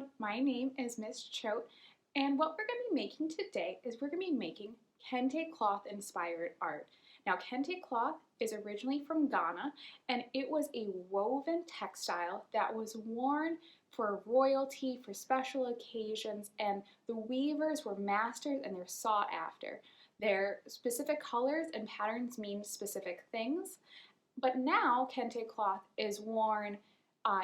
everyone, my name is Miss Choate, and what we're going to be making today is we're going to be making Kente cloth inspired art. Now Kente cloth is originally from Ghana, and it was a woven textile that was worn for royalty, for special occasions, and the weavers were masters and they're sought after. Their specific colors and patterns mean specific things, but now Kente cloth is worn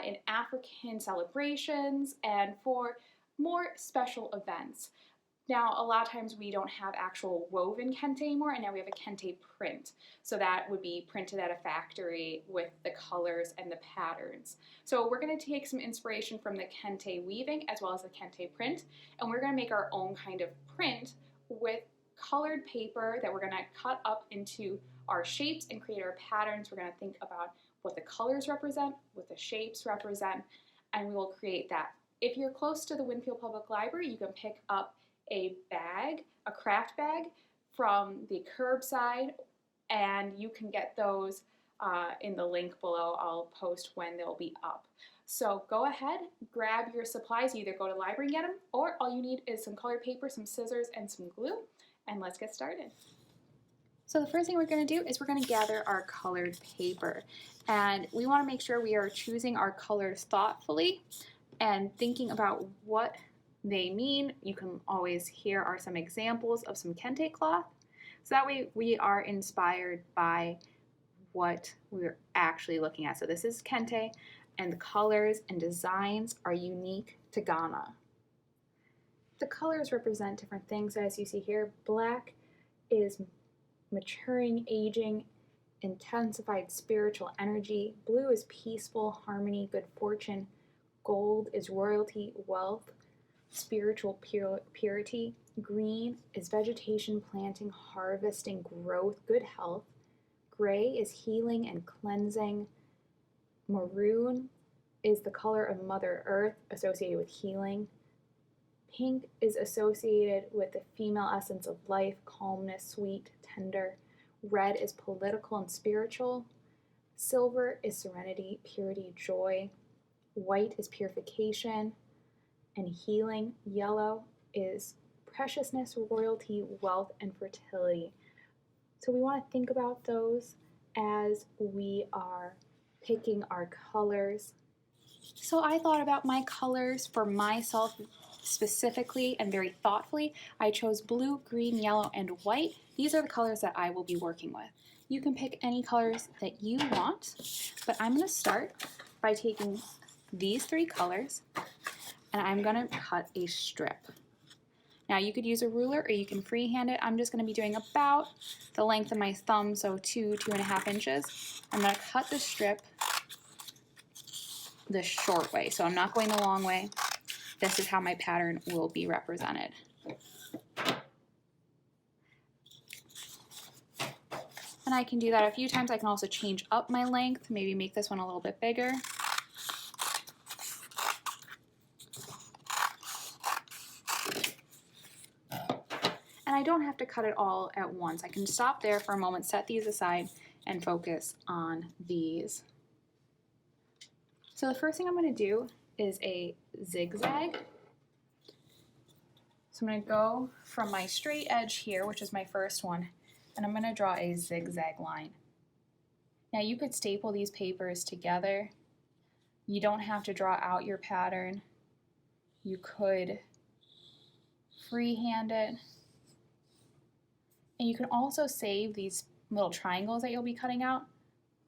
in African celebrations and for more special events. Now, a lot of times we don't have actual woven kente anymore, and now we have a kente print. So that would be printed at a factory with the colors and the patterns. So we're going to take some inspiration from the kente weaving as well as the kente print, and we're going to make our own kind of print with colored paper that we're going to cut up into our shapes and create our patterns. We're going to think about what the colors represent, what the shapes represent, and we will create that. If you're close to the Winfield Public Library, you can pick up a bag, a craft bag from the curbside, and you can get those in the link below. I'll post when they'll be up. So go ahead, grab your supplies, you either go to the library and get them, or all you need is some colored paper, some scissors, and some glue, and let's get started. So the first thing we're going to do is we're going to gather our colored paper, and we want to make sure we are choosing our colors thoughtfully and thinking about what they mean. You can always here are some examples of some kente cloth, so that way we are inspired by what we're actually looking at. So this is kente, and the colors and designs are unique to Ghana. The colors represent different things, as you see here. Black is maturing, aging, intensified spiritual energy. Blue is peaceful, harmony, good fortune. Gold is royalty, wealth, spiritual purity. Green is vegetation, planting, harvesting, growth, good health. Gray is healing and cleansing. Maroon is the color of Mother Earth, associated with healing. Pink is associated with the female essence of life, calmness, sweet, tender. Red is political and spiritual. Silver is serenity, purity, joy. White is purification and healing. Yellow is preciousness, royalty, wealth, and fertility. So we want to think about those as we are picking our colors. So I thought about my colors for myself specifically and very thoughtfully. I chose blue, green, yellow, and white. These are the colors that I will be working with. You can pick any colors that you want, but I'm going to start by taking these three colors and I'm going to cut a strip. Now you could use a ruler or you can freehand it. I'm just going to be doing about the length of my thumb, so 2.5 inches. I'm going to cut the strip the short way, so I'm not going the long way. This is how my pattern will be represented. And I can do that a few times. I can also change up my length, maybe make this one a little bit bigger. And I don't have to cut it all at once. I can stop there for a moment, set these aside, and focus on these. So the first thing I'm going to do is a zigzag. So I'm going to go from my straight edge here, which is my first one, and I'm going to draw a zigzag line. Now you could staple these papers together. You don't have to draw out your pattern. You could freehand it. And you can also save these little triangles that you'll be cutting out.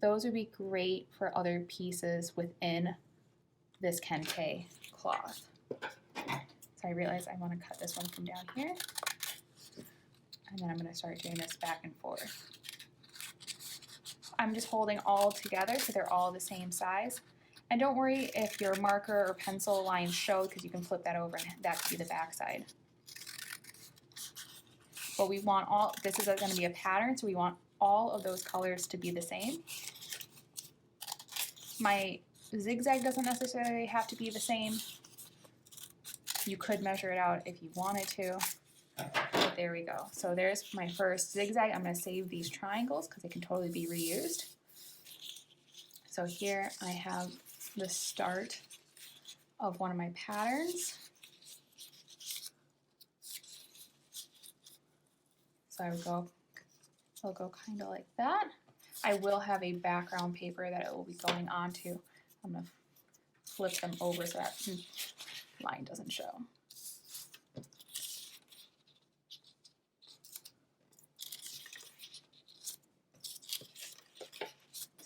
Those would be great for other pieces within this kente cloth. So I realize I want to cut this one from down here. And then I'm going to start doing this back and forth. I'm just holding all together so they're all the same size. And don't worry if your marker or pencil lines show, because you can flip that over and that could be the back side. But we want all, this is going to be a pattern, so we want all of those colors to be the same. My zigzag doesn't necessarily have to be the same. You could measure it out if you wanted to. But there we go. So there's my first zigzag. I'm going to save these triangles because they can totally be reused. So here I have the start of one of my patterns. So it'll go kind of like that. I will have a background paper that it will be going onto. I'm going to flip them over so that line doesn't show.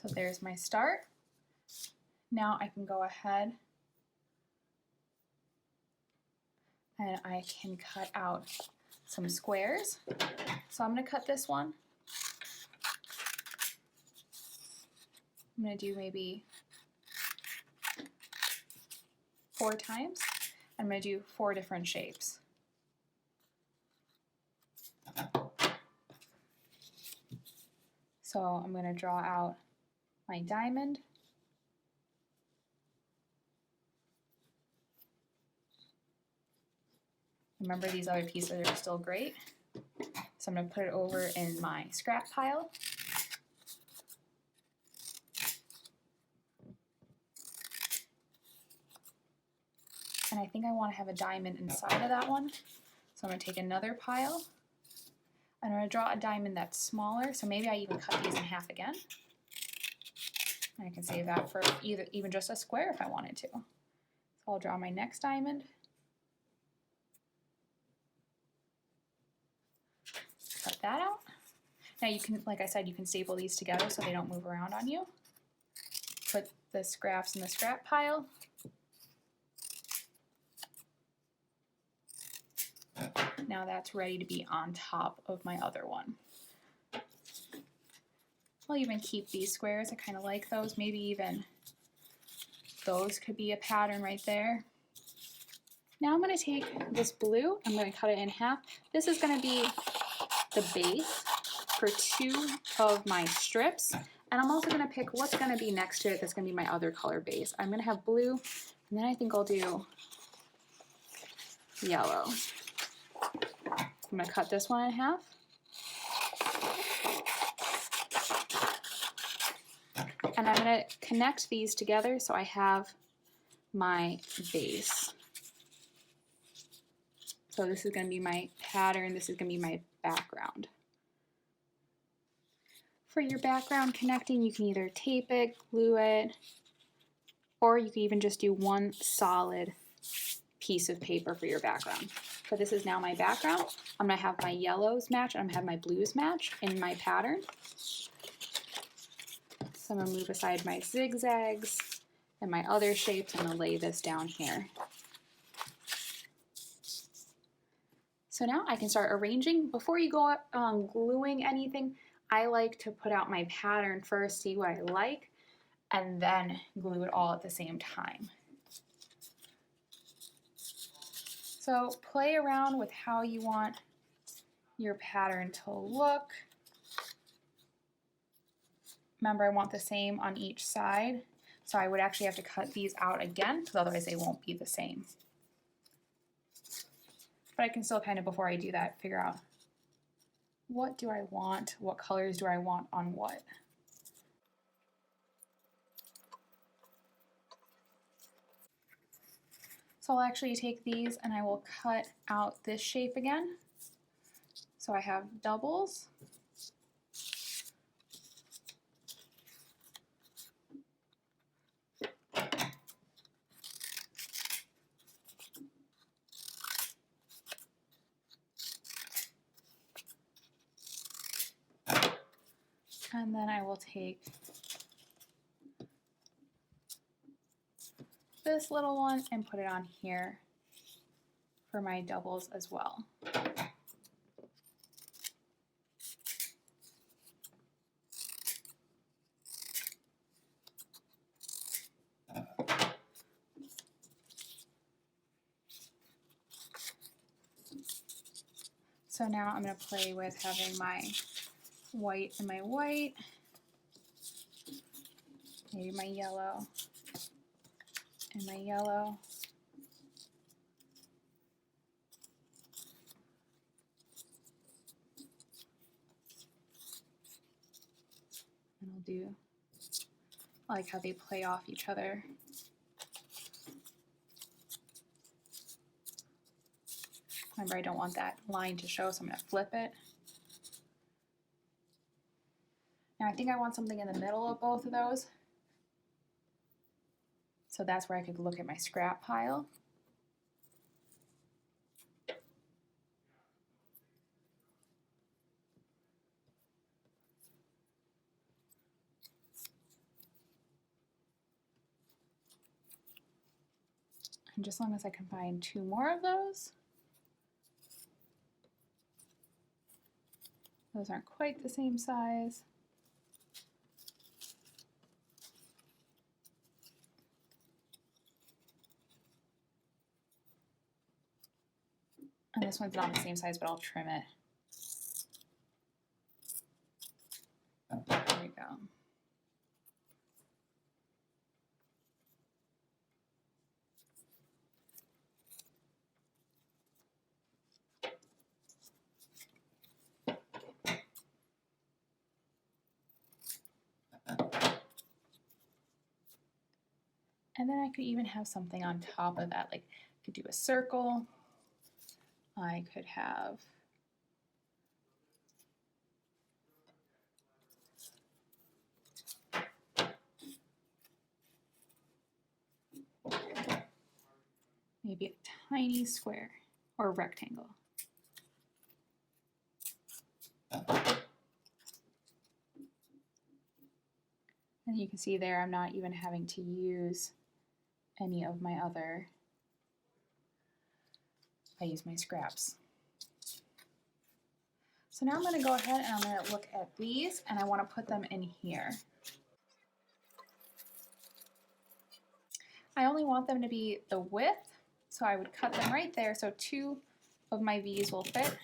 So there's my start. Now I can go ahead and I can cut out some squares. So I'm going to cut this one. I'm going to do maybe 4 times. I'm going to do 4 different shapes. So I'm going to draw out my diamond. Remember, these other pieces are still great. So I'm going to put it over in my scrap pile. And I think I want to have a diamond inside of that one. So I'm going to take another pile. I'm going to draw a diamond that's smaller, so maybe I even cut these in half again. And I can save that for even just a square if I wanted to. So I'll draw my next diamond. Cut that out. Now you can, like I said, you can staple these together so they don't move around on you. Put the scraps in the scrap pile. Now that's ready to be on top of my other one. I'll even keep these squares. I kind of like those. Maybe even those could be a pattern right there. Now I'm going to take this blue. I'm going to cut it in half. This is going to be the base for 2 of my strips. And I'm also going to pick what's going to be next to it that's going to be my other color base. I'm going to have blue, and then I think I'll do yellow. I'm going to cut this one in half. And I'm going to connect these together so I have my base. So this is going to be my pattern. This is going to be my background. For your background connecting, you can either tape it, glue it, or you can even just do one solid piece of paper for your background. So this is now my background. I'm going to have my yellows match and I'm going to have my blues match in my pattern. So I'm going to move aside my zigzags and my other shapes. I'm going to lay this down here. So now I can start arranging. Before you go gluing anything, I like to put out my pattern first, see what I like, and then glue it all at the same time. So play around with how you want your pattern to look. Remember, I want the same on each side, so I would actually have to cut these out again, because otherwise they won't be the same. But I can still kind of, before I do that, figure out what do I want, what colors do I want on what. So I'll actually take these and I will cut out this shape again. So I have doubles. And then I will take this little one and put it on here for my doubles as well. So now I'm going to play with having my white and my white, maybe my yellow and my yellow. And I'll do, I like how they play off each other. Remember, I don't want that line to show, so I'm going to flip it. Now I think I want something in the middle of both of those. So that's where I could look at my scrap pile. And just as long as I can find 2 more of those. Those aren't quite the same size. And this one's not the same size, but I'll trim it. There we go. And then I could even have something on top of that, like I could do a circle. I could have maybe a tiny square or rectangle. And you can see there I'm not even having to use any of my other, I use my scraps. So now I'm going to go ahead and I'm going to look at these and I want to put them in here. I only want them to be the width, so I would cut them right there so 2 of my V's will fit.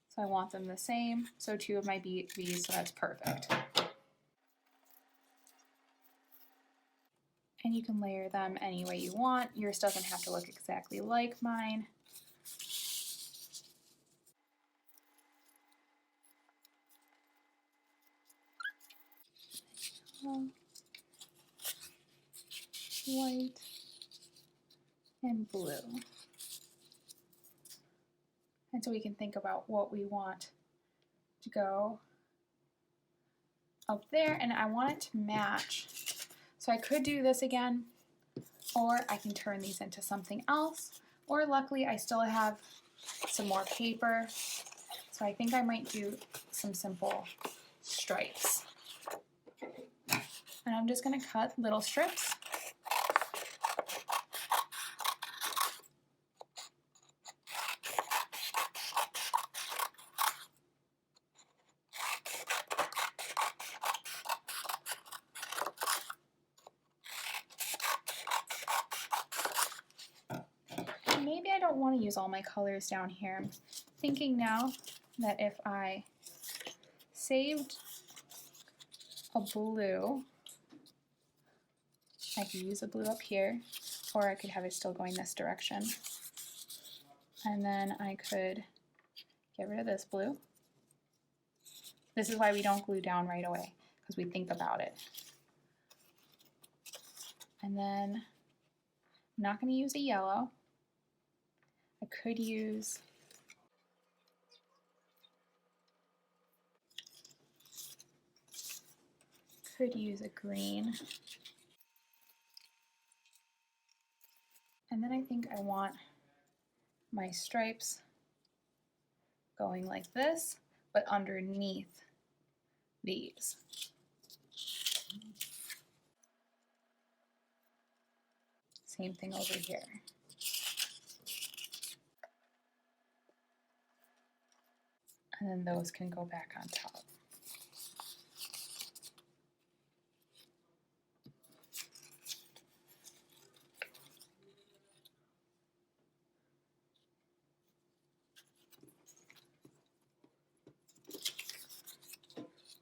So I want them the same, so 2 of my V's, so that's perfect. And you can layer them any way you want. Yours doesn't have to look exactly like mine. White and blue. And so we can think about what we want to go up there, and I want it to match. So I could do this again, or I can turn these into something else, or luckily I still have some more paper, so I think I might do some simple stripes. And I'm just going to cut little strips. Maybe I don't want to use all my colors down here. I'm thinking now that if I saved a blue, I could use a blue up here, or I could have it still going this direction. And then I could get rid of this blue. This is why we don't glue down right away, because we think about it. And then I'm not going to use a yellow. I could use a green. And then I think I want my stripes going like this, but underneath these. Same thing over here. And then those can go back on top.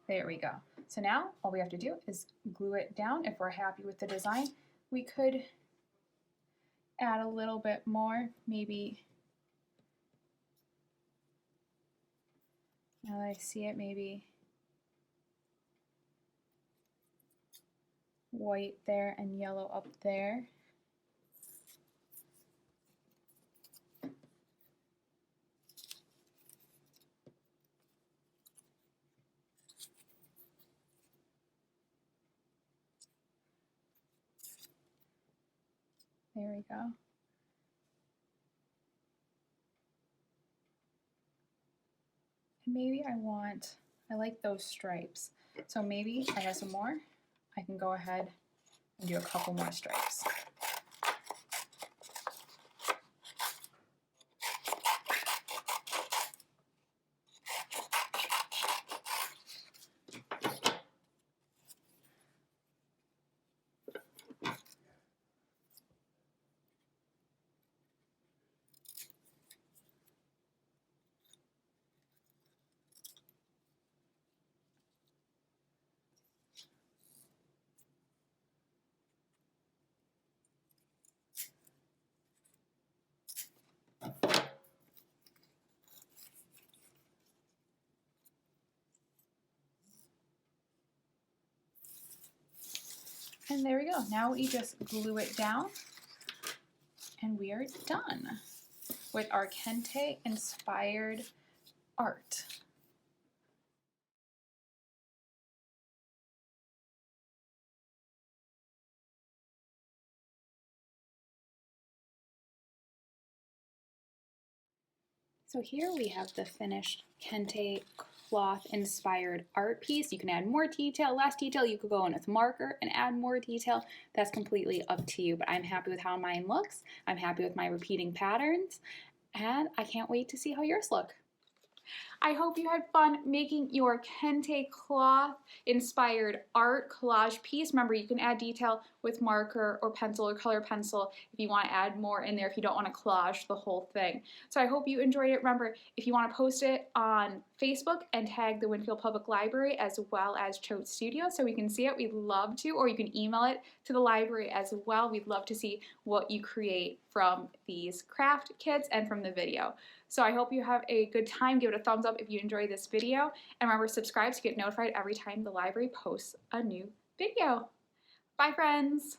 There we go. So now all we have to do is glue it down. If we're happy with the design, we could add a little bit more, maybe, now that I see it, maybe white there and yellow up there. There we go. And maybe I like those stripes. So maybe I have some more. I can go ahead and do a couple more stripes. And there we go. Now we just glue it down and we are done with our Kente inspired art. So here we have the finished Kente cloth inspired art piece. You can add more detail, less detail. You could go in with marker and add more detail. That's completely up to you, but I'm happy with how mine looks. I'm happy with my repeating patterns, and I can't wait to see how yours look. I hope you had fun making your Kente cloth inspired art collage piece. Remember, you can add detail with marker or pencil or color pencil if you want to add more in there, if you don't want to collage the whole thing. So I hope you enjoyed it. Remember, if you want to post it on Facebook and tag the Winfield Public Library as well as Choate Studio so we can see it, we'd love to, or you can email it to the library as well. We'd love to see what you create from these craft kits and from the video. So I hope you have a good time. Give it a thumbs up if you enjoyed this video. And remember, subscribe to get notified every time the library posts a new video. Bye, friends.